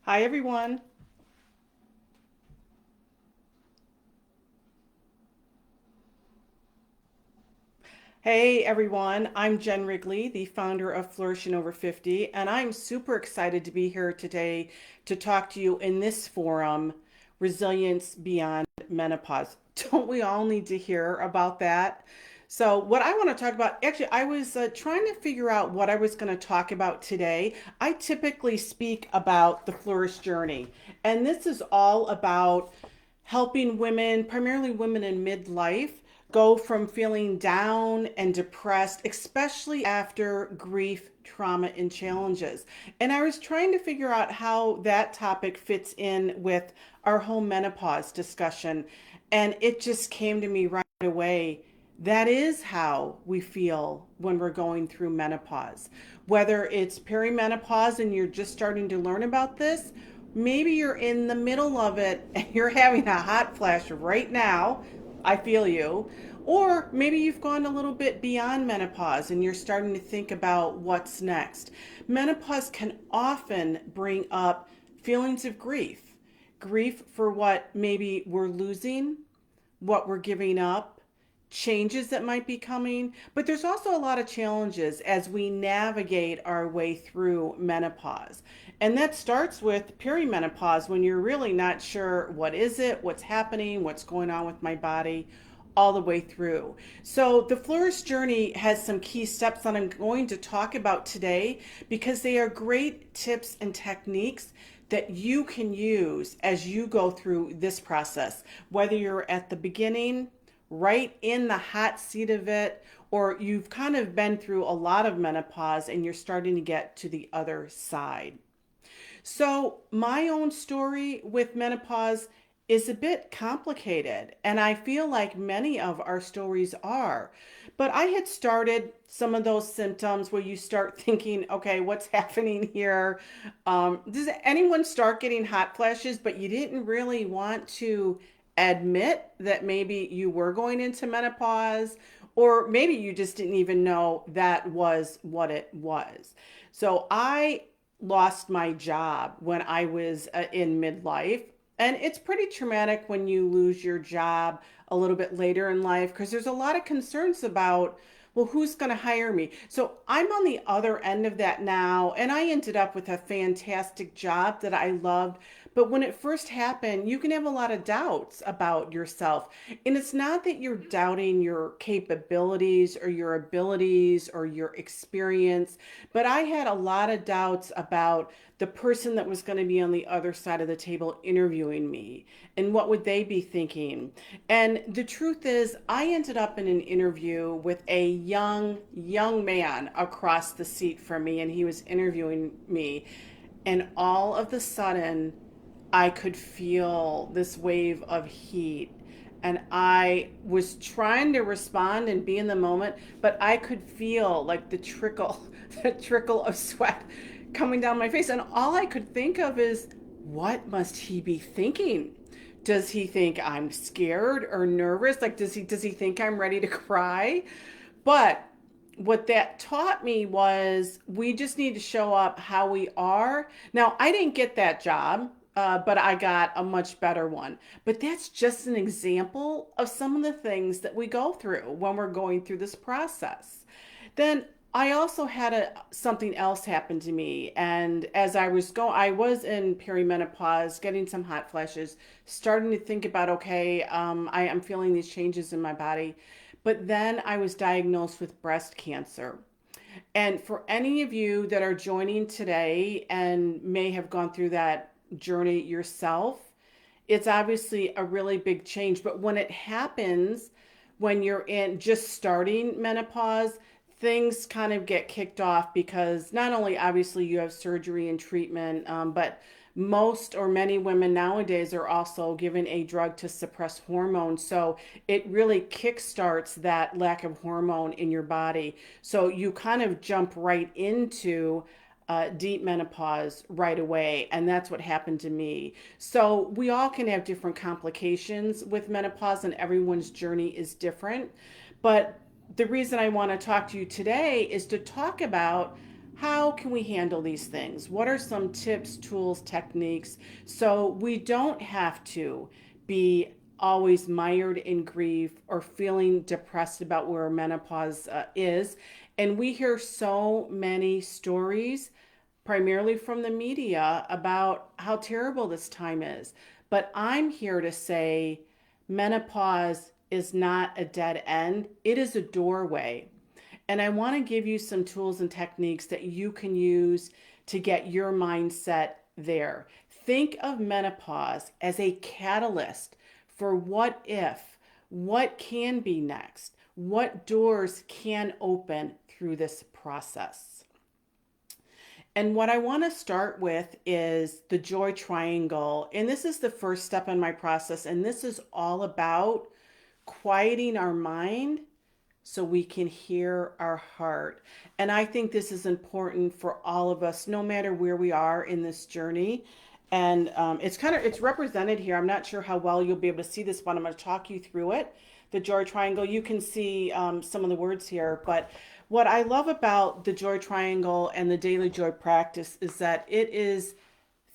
Hi, everyone. Hey, everyone. I'm Jen Wrigley, the founder of Flourishing Over 50, and I'm super excited to be here today to talk to you in this forum, Resilience Beyond Menopause. Don't we all need to hear about that? So, what I want to talk about, actually, I was trying to figure out what I was going to talk about today. I typically speak about the Flourish Journey, and this is all about helping women, primarily women in midlife, go from feeling down and depressed, especially after grief, trauma, and challenges. And I was trying to figure out how that topic fits in with our whole menopause discussion. And it just came to me right away. That is how we feel when we're going through menopause. Whether it's perimenopause and you're just starting to learn about this, maybe you're in the middle of it and you're having a hot flash right now. I feel you. Or maybe you've gone a little bit beyond menopause and you're starting to think about what's next. Menopause can often bring up feelings of grief for what maybe we're losing, what we're giving up, changes that might be coming. But there's also a lot of challenges as we navigate our way through menopause. And that starts with perimenopause when you're really not sure what is it, what's happening, what's going on with my body, all the way through. So the Flourish Journey has some key steps that I'm going to talk about today because they are great tips and techniques that you can use as you go through this process, whether you're at the beginning, right in the hot seat of it, or you've kind of been through a lot of menopause and you're starting to get to the other side. So, my own story with menopause is a bit complicated, and I feel like many of our stories are. But I had started some of those symptoms where you start thinking, okay, what's happening here? Does anyone start getting hot flashes, but you didn't really want to admit that maybe you were going into menopause, or maybe you just didn't even know that was what it was? So, I lost my job when I was in midlife. And it's pretty traumatic when you lose your job a little bit later in life because there's a lot of concerns about, well, who's going to hire me? So I'm on the other end of that now. And I ended up with a fantastic job that I loved. But when it first happened, you can have a lot of doubts about yourself. And it's not that you're doubting your capabilities or your abilities or your experience, but I had a lot of doubts about the person that was going to be on the other side of the table interviewing me and what would they be thinking. And the truth is, I ended up in an interview with a young man across the seat from me, and he was interviewing me. And all of the sudden, I could feel this wave of heat. And I was trying to respond and be in the moment, but I could feel like the trickle, the trickle of sweat coming down my face. And all I could think of is, what must he be thinking? Does he think I'm scared or nervous? Like, does he think I'm ready to cry? But what that taught me was we just need to show up how we are. Now, I didn't get that job, but I got a much better one. But that's just an example of some of the things that we go through when we're going through this process. Then I also had something else happen to me, and as I was in perimenopause, getting some hot flashes, starting to think about, okay, I am feeling these changes in my body, but then I was diagnosed with breast cancer. And for any of you that are joining today and may have gone through that journey yourself, it's obviously a really big change. But when it happens, when you're in just starting menopause, things kind of get kicked off because not only obviously you have surgery and treatment, but most or many women nowadays are also given a drug to suppress hormones. So it really kickstarts that lack of hormone in your body. So you kind of jump right into deep menopause right away. And that's what happened to me. So we all can have different complications with menopause, and everyone's journey is different. But the reason I want to talk to you today is to talk about How can we handle these things? What are some tips, tools, techniques so we don't have to be always mired in grief or feeling depressed about where menopause is? And we hear so many stories, primarily from the media, about how terrible this time is. But I'm here to say menopause is not a dead end, it is a doorway. And I want to give you some tools and techniques that you can use to get your mindset there. Think of menopause as a catalyst for what if, what can be next, what doors can open through this process. And what I want to start with is the joy triangle. And this is the first step in my process. And this is all about quieting our mind so we can hear our heart. And I think this is important for all of us, no matter where we are in this journey. And it's represented here. I'm not sure how well you'll be able to see this, but I'm going to talk you through it. The joy triangle, you can see some of the words here, but what I love about the joy triangle and the daily joy practice is that it is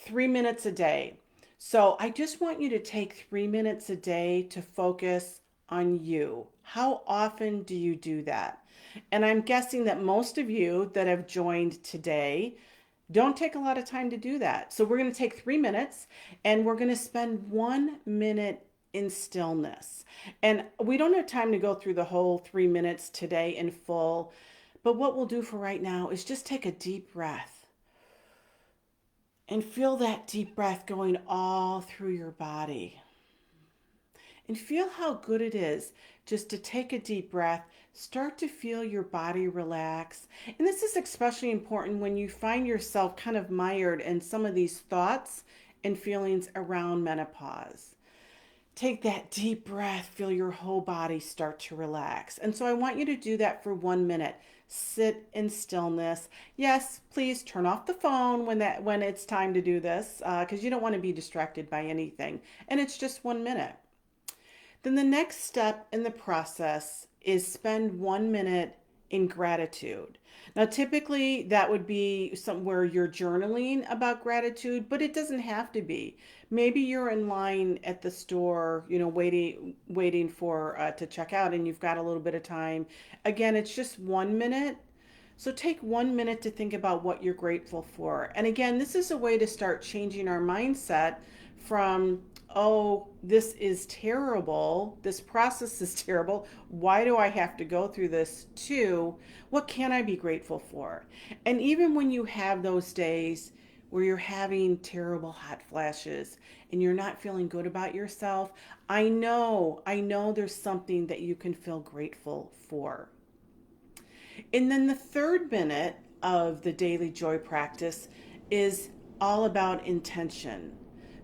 3 minutes a day. So I just want you to take 3 minutes a day to focus on you. How often do you do that? And I'm guessing that most of you that have joined today don't take a lot of time to do that. So we're going to take 3 minutes and we're going to spend 1 minute in stillness. And we don't have time to go through the whole 3 minutes today in full. But what we'll do for right now is just take a deep breath and feel that deep breath going all through your body. And feel how good it is just to take a deep breath, start to feel your body relax. And this is especially important when you find yourself kind of mired in some of these thoughts and feelings around menopause. Take that deep breath, feel your whole body start to relax. And so I want you to do that for 1 minute. Sit in stillness. Yes, please turn off the phone when it's time to do this, because you don't want to be distracted by anything. And it's just 1 minute. Then the next step in the process is spend 1 minute in gratitude. Now, typically that would be somewhere you're journaling about gratitude, but it doesn't have to be. Maybe you're in line at the store, waiting for to check out, and you've got a little bit of time. Again, it's just 1 minute. So take 1 minute to think about what you're grateful for. And again, this is a way to start changing our mindset from, oh, this is terrible, this process is terrible, why do I have to go through this, to what can I be grateful for? And even when you have those days where you're having terrible hot flashes and you're not feeling good about yourself, I know there's something that you can feel grateful for. And then the third minute of the daily joy practice is all about intention.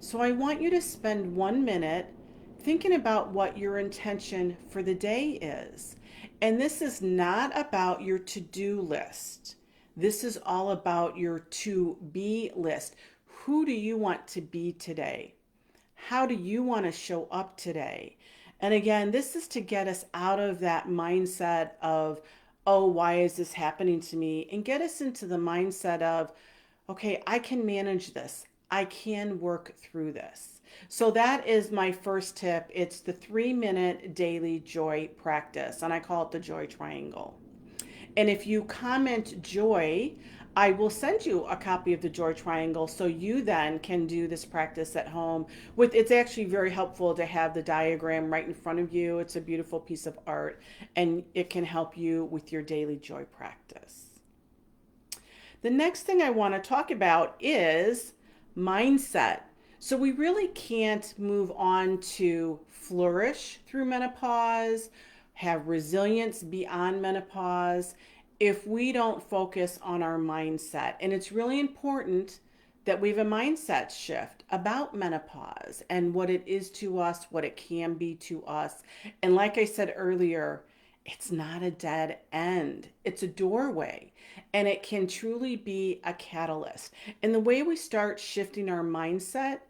So I want you to spend 1 minute thinking about what your intention for the day is. And this is not about your to-do list. This is all about your to-be list. Who do you want to be today? How do you want to show up today? And again, this is to get us out of that mindset of, oh, why is this happening to me? And get us into the mindset of, okay, I can manage this. I can work through this. So that is my first tip. It's the 3 minute daily joy practice, and I call it the joy triangle. And if you comment joy, I will send you a copy of the joy triangle so you then can do this practice at home. It's actually very helpful to have the diagram right in front of you. It's a beautiful piece of art and it can help you with your daily joy practice. The next thing I want to talk about is mindset. So we really can't move on to flourish through menopause, have resilience beyond menopause, if we don't focus on our mindset. And it's really important that we have a mindset shift about menopause and what it is to us, what it can be to us. And like I said earlier, it's not a dead end. It's a doorway, and it can truly be a catalyst. And the way we start shifting our mindset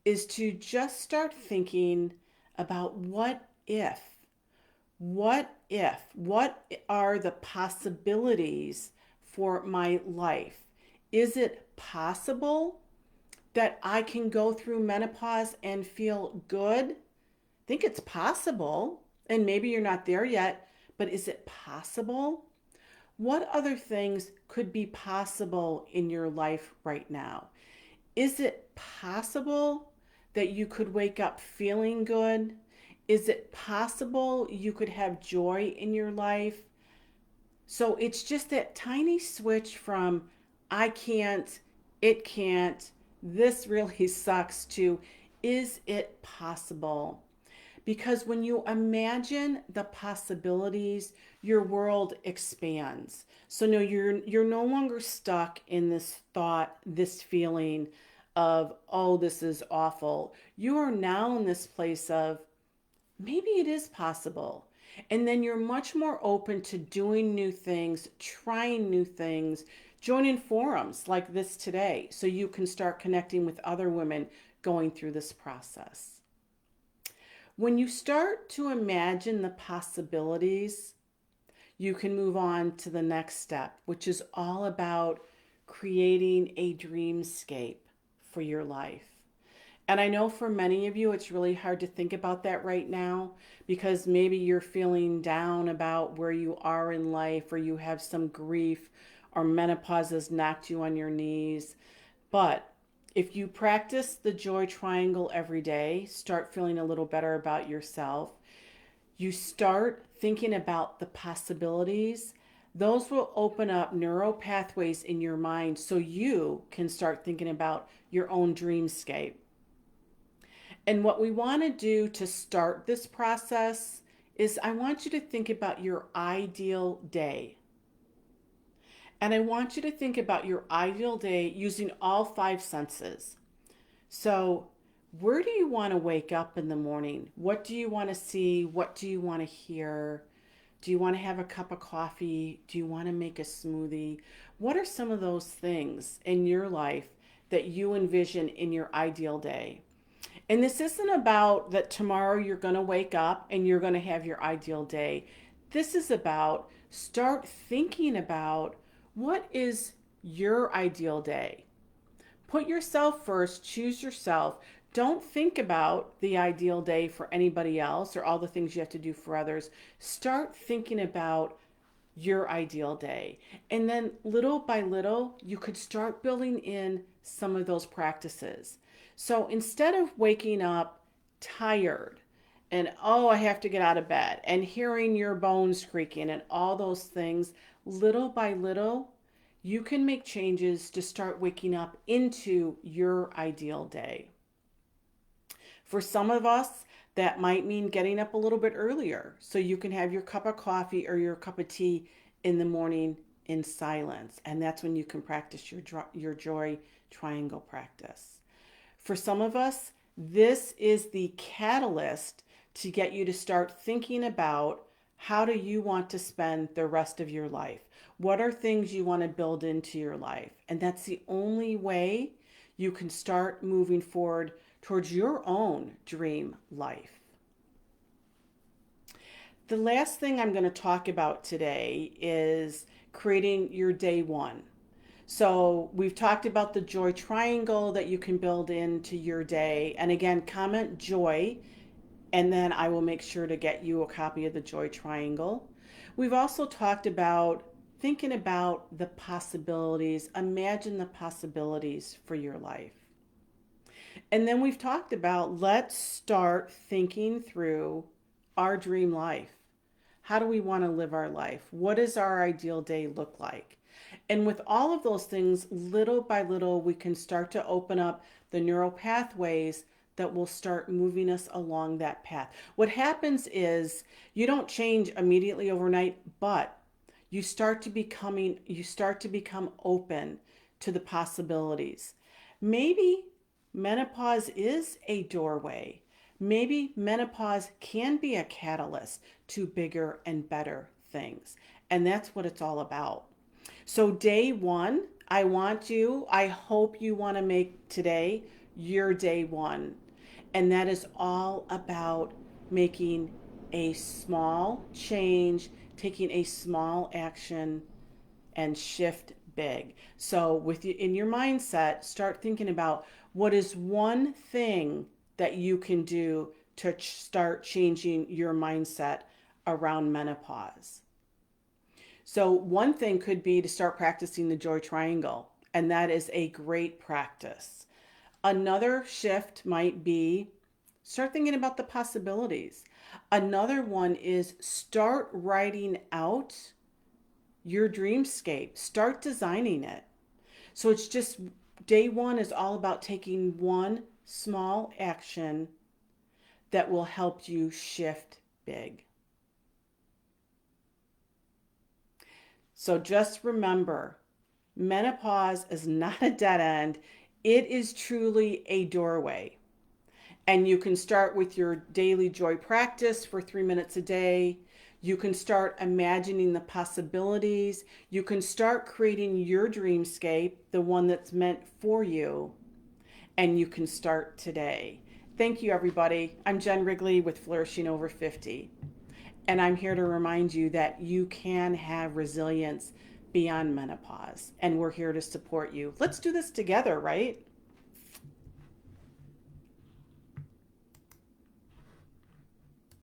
is to just start thinking about what if. What if? What are the possibilities for my life? Is it possible that I can go through menopause and feel good? I think it's possible. And maybe you're not there yet, but is it possible? What other things could be possible in your life right now? Is it possible that you could wake up feeling good? Is it possible you could have joy in your life? So it's just that tiny switch from I can't, it can't, this really sucks to is it possible? Because when you imagine the possibilities, your world expands. So no, you're no longer stuck in this thought, this feeling of, oh, this is awful. You are now in this place of maybe it is possible. And then you're much more open to doing new things, trying new things, joining forums like this today so you can start connecting with other women going through this process. When you start to imagine the possibilities, you can move on to the next step, which is all about creating a dreamscape for your life. And I know for many of you, it's really hard to think about that right now because maybe you're feeling down about where you are in life, or you have some grief, or menopause has knocked you on your knees. But if you practice the joy triangle every day, start feeling a little better about yourself, you start thinking about the possibilities, those will open up neural pathways in your mind so you can start thinking about your own dreamscape. And what we want to do to start this process is I want you to think about your ideal day. And I want you to think about your ideal day using all five senses. So, where do you want to wake up in the morning? What do you want to see? What do you want to hear? Do you want to have a cup of coffee? Do you want to make a smoothie? What are some of those things in your life that you envision in your ideal day? And this isn't about that tomorrow you're going to wake up and you're going to have your ideal day. This is about start thinking about what is your ideal day. Put yourself first, choose yourself. Don't think about the ideal day for anybody else or all the things you have to do for others. Start thinking about your ideal day. And then little by little, you could start building in some of those practices. So instead of waking up tired and, oh, I have to get out of bed, and hearing your bones creaking and all those things, little by little, you can make changes to start waking up into your ideal day. For some of us, that might mean getting up a little bit earlier so you can have your cup of coffee or your cup of tea in the morning in silence. And that's when you can practice your joy triangle practice. For some of us, this is the catalyst to get you to start thinking about how do you want to spend the rest of your life? What are things you want to build into your life? And that's the only way you can start moving forward towards your own dream life. The last thing I'm going to talk about today is creating your day one. So we've talked about the joy triangle that you can build into your day. And again, comment joy, and then I will make sure to get you a copy of the joy triangle. We've also talked about thinking about the possibilities. Imagine the possibilities for your life. And then we've talked about let's start thinking through our dream life. How do we want to live our life? What does our ideal day look like? And with all of those things, little by little, we can start to open up the neural pathways that will start moving us along that path. What happens is you don't change immediately overnight, but you start to become open to the possibilities. Maybe menopause is a doorway. Maybe menopause can be a catalyst to bigger and better things. And that's what it's all about. So day one, I hope you want to make today your day one. And that is all about making a small change, taking a small action, and shift big. So with you in your mindset, start thinking about what is one thing that you can do to start changing your mindset around menopause. So one thing could be to start practicing the joy triangle, and that is a great practice. Another shift might be start thinking about the possibilities. Another one is start writing out your dreamscape, start designing it. So it's just day one is all about taking one small action that will help you shift big. So just remember, menopause is not a dead end, it is truly a doorway. And you can start with your daily joy practice for 3 minutes a day. You can start imagining the possibilities. You can start creating your dreamscape, the one that's meant for you. And you can start today. Thank you, everybody. I'm Jen Wrigley with Flourishing Over 50. And I'm here to remind you that you can have resilience beyond menopause. And we're here to support you. Let's do this together, right?